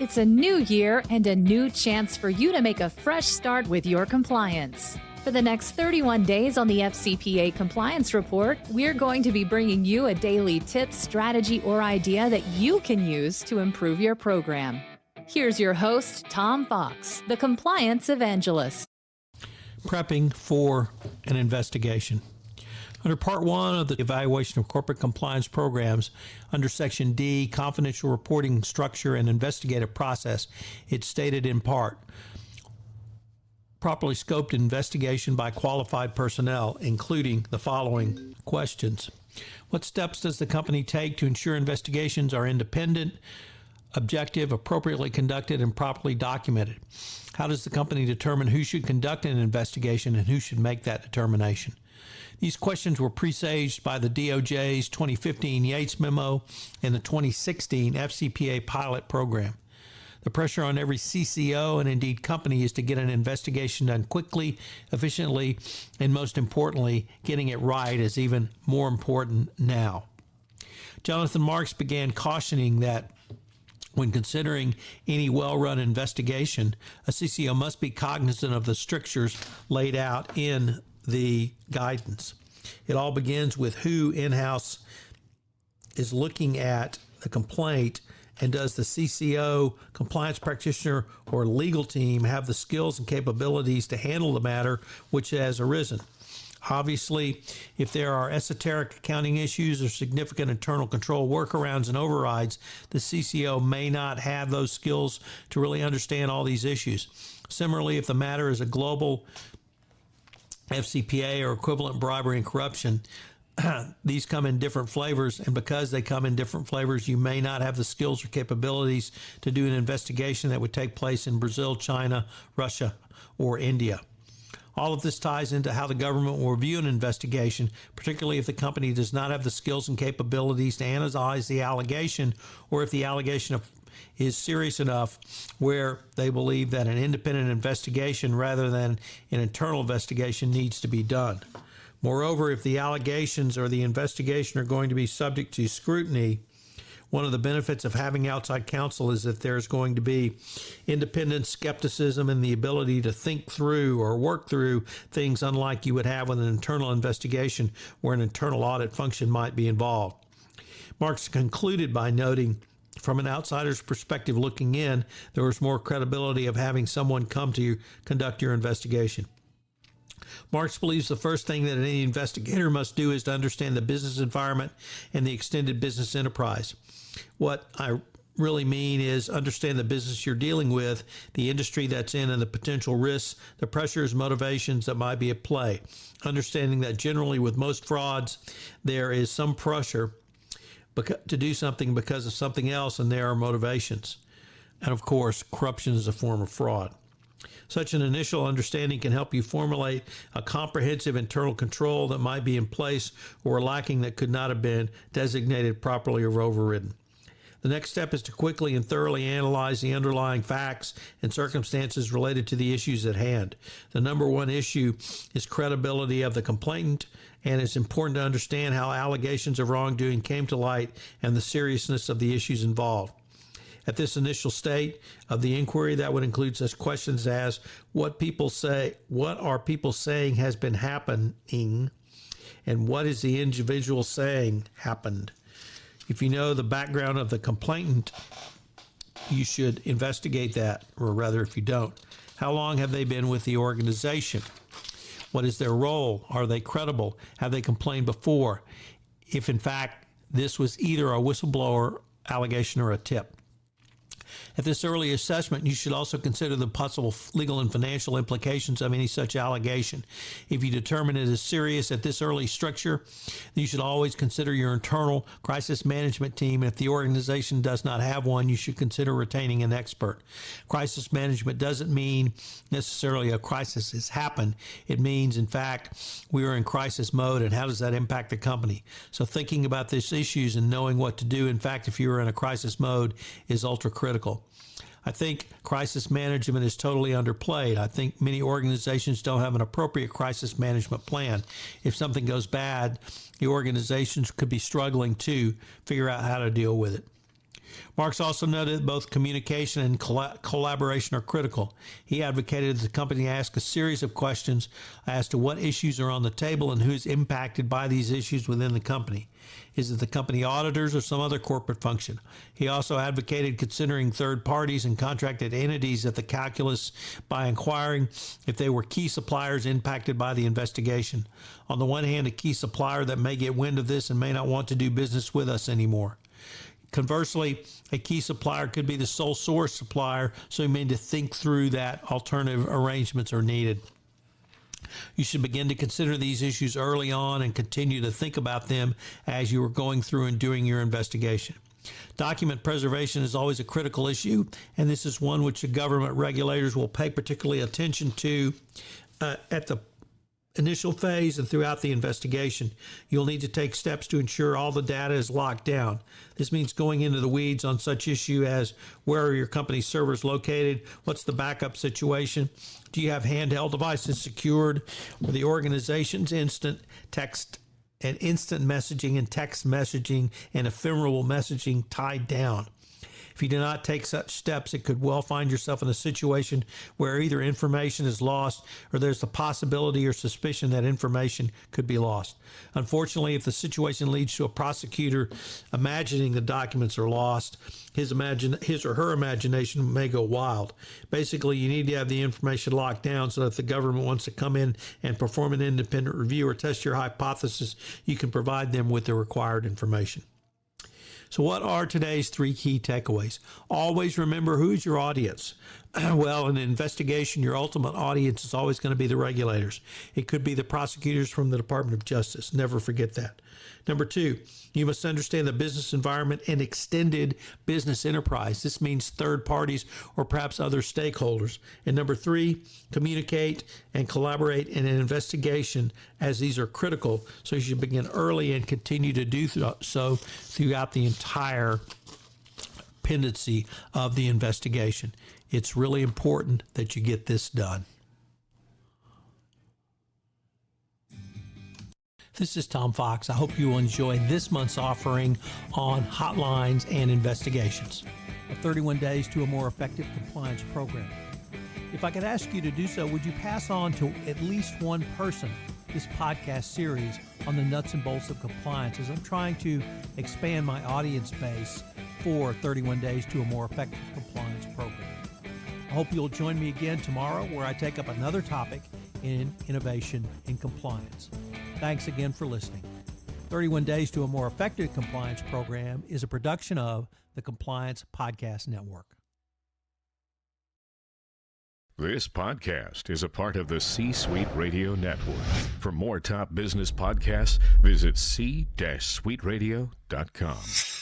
It's a new year and a new chance for you to make a fresh start with your compliance. For the next 31 days on the FCPA Compliance Report, we're going to be bringing you a daily tip, strategy, or idea that you can use to improve your program. Here's your host, Tom Fox, the Compliance Evangelist. Prepping for an investigation. Under Part 1 of the Evaluation of Corporate Compliance Programs, under Section D, Confidential Reporting Structure and Investigative Process, it's stated in part, properly scoped investigation by qualified personnel, including the following questions. What steps does the company take to ensure investigations are independent, objective, appropriately conducted, and properly documented? How does the company determine who should conduct an investigation and who should make that determination? These questions were presaged by the DOJ's 2015 Yates Memo and the 2016 FCPA Pilot Program. The pressure on every CCO and indeed company is to get an investigation done quickly, efficiently, and most importantly, getting it right is even more important now. Jonathan Marks began cautioning that when considering any well-run investigation, a CCO must be cognizant of the strictures laid out in the guidance. It all begins with who in-house is looking at the complaint, and does the CCO, compliance practitioner, or legal team have the skills and capabilities to handle the matter which has arisen? Obviously, if there are esoteric accounting issues or significant internal control workarounds and overrides, the CCO may not have those skills to really understand all these issues. Similarly, if the matter is a global FCPA or equivalent bribery and corruption, these come in different flavors, and because they come in different flavors, you may not have the skills or capabilities to do an investigation that would take place in Brazil, China, Russia, or India. All of this ties into how the government will review an investigation, particularly if the company does not have the skills and capabilities to analyze the allegation, or if the allegation is serious enough where they believe that an independent investigation rather than an internal investigation needs to be done. Moreover, if the allegations or the investigation are going to be subject to scrutiny, one of the benefits of having outside counsel is that there's going to be independent skepticism and the ability to think through or work through things unlike you would have with an internal investigation where an internal audit function might be involved. Marks concluded by noting, from an outsider's perspective looking in, there was more credibility of having someone come to you conduct your investigation. Marks believes the first thing that any investigator must do is to understand the business environment and the extended business enterprise. What I really mean is understand the business you're dealing with, the industry that's in, and the potential risks, the pressures, motivations that might be at play. Understanding that generally with most frauds, there is some pressure to do something because of something else, and there are motivations. And of course, corruption is a form of fraud. Such an initial understanding can help you formulate a comprehensive internal control that might be in place or lacking that could not have been designated properly or overridden. The next step is to quickly and thoroughly analyze the underlying facts and circumstances related to the issues at hand. The number one issue is credibility of the complainant, and it's important to understand how allegations of wrongdoing came to light and the seriousness of the issues involved. At this initial state of the inquiry, that would include such questions as what are people saying has been happening, and what is the individual saying happened. If you know the background of the complainant, you should investigate that, or rather if you don't. How long have they been with the organization? What is their role? Are they credible? Have they complained before? If in fact this was either a whistleblower allegation or a tip. At this early assessment, you should also consider the possible legal and financial implications of any such allegation. If you determine it is serious at this early structure, you should always consider your internal crisis management team. If the organization does not have one, you should consider retaining an expert. Crisis management doesn't mean necessarily a crisis has happened. It means, in fact, we are in crisis mode, and how does that impact the company? So thinking about these issues and knowing what to do, in fact, if you are in a crisis mode, is ultra critical. I think crisis management is totally underplayed. I think many organizations don't have an appropriate crisis management plan. If something goes bad, the organizations could be struggling to figure out how to deal with it. Marx also noted that both communication and collaboration are critical. He advocated that the company ask a series of questions as to what issues are on the table and who is impacted by these issues within the company. Is it the company auditors or some other corporate function? He also advocated considering third parties and contracted entities at the calculus by inquiring if they were key suppliers impacted by the investigation. On the one hand, a key supplier that may get wind of this and may not want to do business with us anymore. Conversely, a key supplier could be the sole source supplier, so you may need to think through that alternative arrangements are needed. You should begin to consider these issues early on and continue to think about them as you are going through and doing your investigation. Document preservation is always a critical issue, and this is one which the government regulators will pay particularly attention to at the initial phase and throughout the investigation. You'll need to take steps to ensure all the data is locked down. This means going into the weeds on such issue as where are your company's servers located? What's the backup situation? Do you have handheld devices secured? Are the organization's instant messaging and text messaging and ephemeral messaging tied down? If you do not take such steps, it could well find yourself in a situation where either information is lost or there's the possibility or suspicion that information could be lost. Unfortunately, if the situation leads to a prosecutor imagining the documents are lost, his or her imagination may go wild. Basically, you need to have the information locked down so that if the government wants to come in and perform an independent review or test your hypothesis, you can provide them with the required information. So what are today's 3 key takeaways? Always remember, who's your audience? Well, in an investigation, your ultimate audience is always going to be the regulators. It could be the prosecutors from the Department of Justice. Never forget that. Number 2, you must understand the business environment and extended business enterprise. This means third parties or perhaps other stakeholders. And number 3, communicate and collaborate in an investigation, as these are critical. So you should begin early and continue to do so throughout the entire pendency of the investigation. It's really important that you get this done. This is Tom Fox. I hope you will enjoy this month's offering on hotlines and investigations. 31 Days to a More Effective Compliance Program. If I could ask you to do so, would you pass on to at least one person this podcast series on the nuts and bolts of compliance, as I'm trying to expand my audience base for 31 Days to a More Effective Compliance Program. I hope you'll join me again tomorrow, where I take up another topic in innovation and compliance. Thanks again for listening. 31 Days to a More Effective Compliance Program is a production of the Compliance Podcast Network. This podcast is a part of the C-Suite Radio Network. For more top business podcasts, visit c-suiteradio.com.